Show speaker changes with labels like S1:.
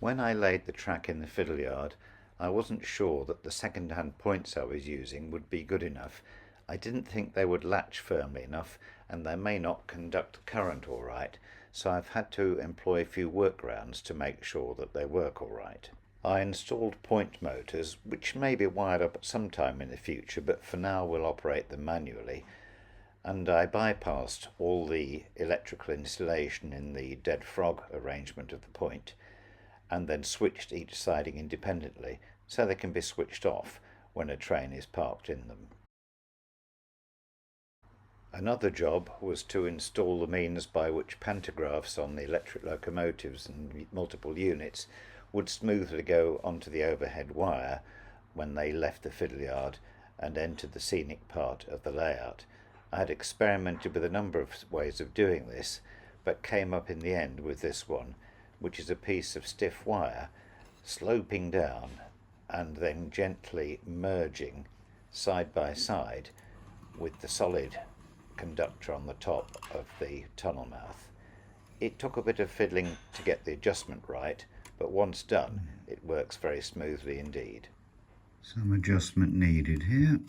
S1: When I laid the track in the fiddle yard, I wasn't sure that the second-hand points I was using would be good enough. I didn't think they would latch firmly enough, and they may not conduct current all right, so I've had to employ a few workarounds to make sure that they work all right. I installed point motors, which may be wired up at some time in the future, but for now we'll operate them manually. And I bypassed all the electrical installation in the dead frog arrangement of the point, and then switched each siding independently so they can be switched off when a train is parked in them. Another job was to install the means by which pantographs on the electric locomotives and multiple units would smoothly go onto the overhead wire when they left the fiddle yard and entered the scenic part of the layout. I had experimented with a number of ways of doing this, but came up in the end with this one, which is a piece of stiff wire sloping down and then gently merging side by side with the solid conductor on the top of the tunnel mouth. It took a bit of fiddling to get the adjustment right, but once done, it works very smoothly indeed.
S2: Some adjustment needed here.